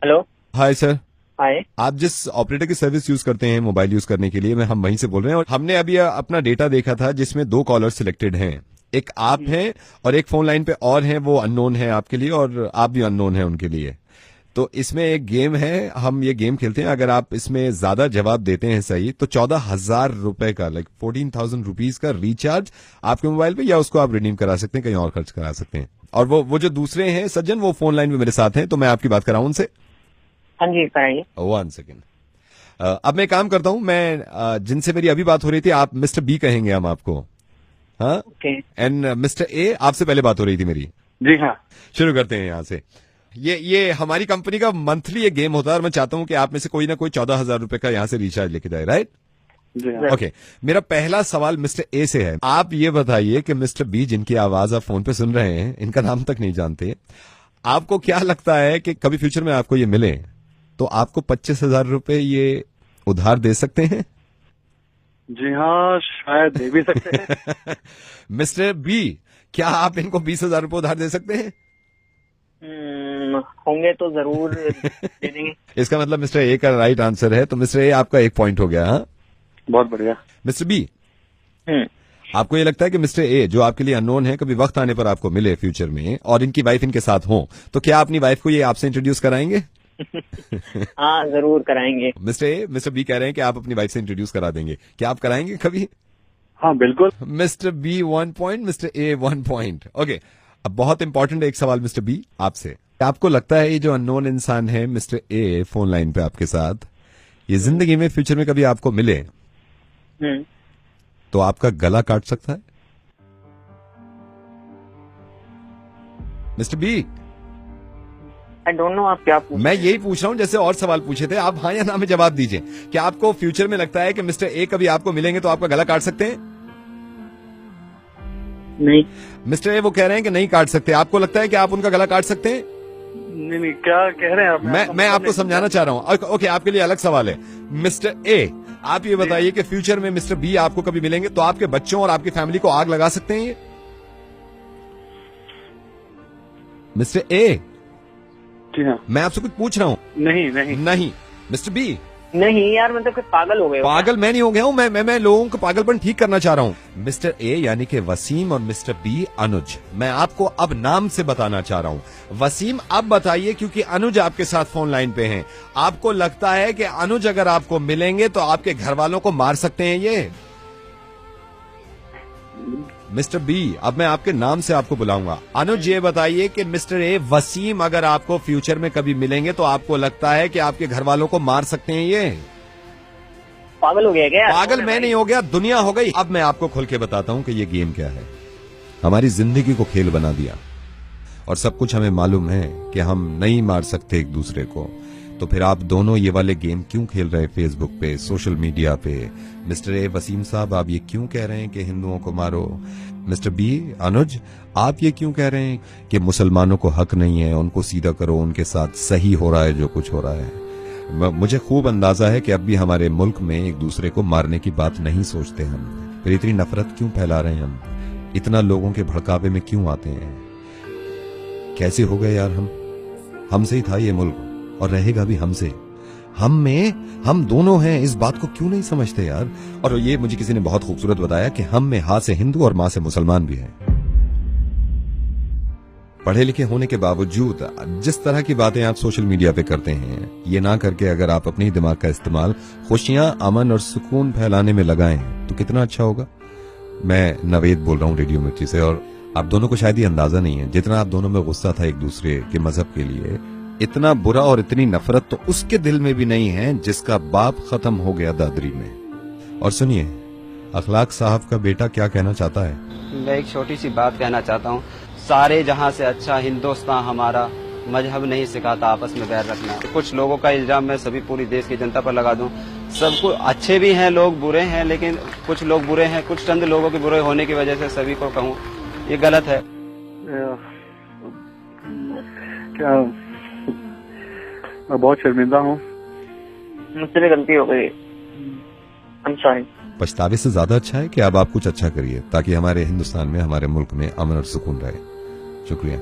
Hello. Hi sir. हाय। आप जिस operator की सर्विस यूज करते हैं मोबाइल यूज करने के लिए, हम वहीं से बोल रहे हैं। और हमने अभी अपना डेटा देखा था जिसमें 2 कॉलर सिलेक्टेड हैं। एक आप हैं और एक फोन लाइन पे और हैं, वो अननोन है आपके लिए और आप भी अननोन है उनके लिए। तो इसमें एक गेम है, हम ये गेम खेलते हैं। अगर आप इसमें ज्यादा जवाब देते हैं सही तो 14,000 रुपए का 14,000 रुपीज का रिचार्ज आपके मोबाइल पे, या उसको आप रिडीम करा सकते हैं, कहीं और खर्च करा सकते हैं। और वो जो दूसरे हैं सज्जन, वो फोन लाइन पे मेरे साथ हैं, तो मैं आपकी बात कराऊं उनसे। हाँ जी कराइए। 1 सेकेंड। अब मैं काम करता हूं, मैं जिनसे मेरी अभी बात हो रही थी, आप मिस्टर बी कहेंगे हम आपको। हाँ ओके। एंड मिस्टर ए, आपसे पहले बात हो रही थी मेरी। जी हाँ। शुरू करते हैं यहाँ से। ये हमारी कंपनी का मंथली ये गेम होता है और मैं चाहता हूं कि आप में से कोई ना कोई 14,000 रुपए का यहाँ से रिचार्ज लेके जाए, राइट? जी हाँ। ओके। मेरा पहला सवाल मिस्टर ए से है। आप ये बताइए कि मिस्टर बी, जिनकी आवाज आप फोन पे सुन रहे हैं, इनका नाम तक नहीं जानते, आपको क्या लगता है कि कभी फ्यूचर में आपको ये मिले तो आपको 25,000 रुपए ये उधार दे सकते हैं? जी हाँ, शायद दे भी सकते हैं। मिस्टर बी, क्या आप इनको 20,000 रुपए उधार दे सकते हैं? होंगे तो जरूर दे देंगे। इसका मतलब मिस्टर ए का राइट आंसर है, तो मिस्टर ए आपका 1 पॉइंट हो गया। हाँ, बहुत बढ़िया। मिस्टर बी, आपको ये लगता है कि मिस्टर ए, जो आपके लिए अननोन है, कभी वक्त आने पर आपको मिले फ्यूचर में और इनकी वाइफ इनके साथ हो, तो क्या अपनी वाइफ को ये आपसे इंट्रोड्यूस कराएंगे? हाँ जरूर कराएंगे। मिस्टर बी कह रहे हैं कि आप अपनी वाइफ से इंट्रोड्यूस करा देंगे। क्या आप कराएंगे कभी? हाँ बिल्कुल। Mister B 1 point, mister A 1 point. Okay, अब बहुत इंपॉर्टेंट एक सवाल मिस्टर बी आपसे। आपको लगता है ये जो अननोन इंसान है मिस्टर ए फोन लाइन पे आपके साथ, ये जिंदगी में फ्यूचर में कभी आपको मिले तो आपका गला काट सकता है? Mister B, I don't know आप क्या पूछ। मैं यही पूछ रहा हूं जैसे और सवाल पूछे थे, आप हाँ या ना में जवाब दीजिए। क्या आपको फ्यूचर में लगता है कि मिस्टर ए कभी आपको मिलेंगे तो आपका गला काट सकते हैं? नहीं। मिस्टर ए वो कह रहे हैं कि नहीं काट सकते। आपको लगता है कि आप उनका गला काट सकते हैं? नहीं, क्या कह रहे हैं आप? मैं आपको समझाना चाह रहा हूं। ओके, आपके लिए अलग सवाल है। मिस्टर ए, आप ये बताइए कि फ्यूचर में मिस्टर बी आपको कभी मिलेंगे तो आपके बच्चों और आपकी फैमिली को आग लगा सकते हैं ये? मिस्टर ए, जी हाँ। मैं आपसे कुछ पूछ रहा हूं। नहीं। मिस्टर बी, नहीं यार, मतलब कि पागल हो गए हो। पागल मैं नहीं हो गया हूं, मैं लोगों को पागलपन ठीक करना चाह रहा हूं। मिस्टर ए यानी कि वसीम और मिस्टर बी अनुज। मैं आपको अब नाम से बताना चाह रहा हूं। वसीम, अब बताइए, क्योंकि अनुज आपके साथ फोन लाइन पे हैं, आपको लगता है कि अनुज अगर आपको मिलेंगे तो आपके घर वालों को मार सकते हैं ये? मिस्टर बी, अब मैं आपके नाम से आपको बुलाऊंगा। अनुज, ये बताइए कि मिस्टर ए वसीम अगर आपको फ्यूचर में कभी मिलेंगे तो आपको लगता है कि आपके घर वालों को मार सकते हैं ये? पागल हो गया क्या? पागल मैं नहीं हो गया, दुनिया हो गई। अब मैं आपको खुल के बताता हूं कि ये गेम क्या है। हमारी जिंदगी को खेल बना दिया और सब कुछ हमें मालूम है कि हम नहीं मार सकते एक दूसरे को, तो फिर आप दोनों ये वाले गेम क्यों खेल रहे हैं फेसबुक पे, सोशल मीडिया पे? मिस्टर ए वसीम साहब, आप ये क्यों कह रहे हैं कि हिंदुओं को मारो? मिस्टर बी अनुज, आप ये क्यों कह रहे हैं कि मुसलमानों को हक नहीं है, उनको सीधा करो, उनके साथ सही हो रहा है जो कुछ हो रहा है? मुझे खूब अंदाजा है कि अब भी हमारे मुल्क में एक दूसरे को मारने की बात नहीं सोचते हम। फिर इतनी नफरत क्यों फैला रहे हैं हम? इतना लोगों के भड़कावे में क्यों आते हैं? कैसे हो गए यार हम? हमसे ही था ये मुल्क और रहेगा भी हमसे। हम दोनों हैं, इस बात को क्यों नहीं समझते यार? और ये मुझे किसी ने बहुत खूबसूरत बताया कि हम में हां से हिंदू और मां से मुसलमान भी हैं। पढ़े लिखे होने के बावजूद जिस तरह की बातें आप सोशल मीडिया पे करते हैं, ये ना करके अगर आप अपने दिमाग का इस्तेमाल खुशियां, अमन और सुकून फैलाने में लगाएं तो कितना अच्छा होगा। मैं नवेद बोल रहा हूं रेडियो मिर्ची से, और आप दोनों को शायद ये अंदाजा नहीं है, जितना आप दोनों में गुस्सा था एक दूसरे के मजहब के लिए, इतना बुरा और इतनी नफरत तो उसके दिल में भी नहीं है जिसका बाप खत्म हो गया दादरी में। और सुनिए, अखलाक साहब का बेटा क्या कहना चाहता है। मैं एक छोटी सी बात कहना चाहता हूँ। सारे जहाँ से अच्छा हिंदुस्तान हमारा, मजहब नहीं सिखाता आपस में बैर रखना। कुछ लोगों का इल्जाम मैं सभी पूरी देश की जनता पर लगा दूं। सबको अच्छे भी हैं लोग, बुरे हैं, लेकिन कुछ लोग बुरे हैं, कुछ चंद लोगों के बुरे होने की वजह से सभी को कहूँ ये गलत है। क्या मैं बहुत शर्मिंदा हूँ, मुझसे भी गलती हो गई। I'm sorry। पछतावे से ज्यादा अच्छा है कि अब आप कुछ अच्छा करिए ताकि हमारे हिंदुस्तान में, हमारे मुल्क में अमन और सुकून रहे। शुक्रिया।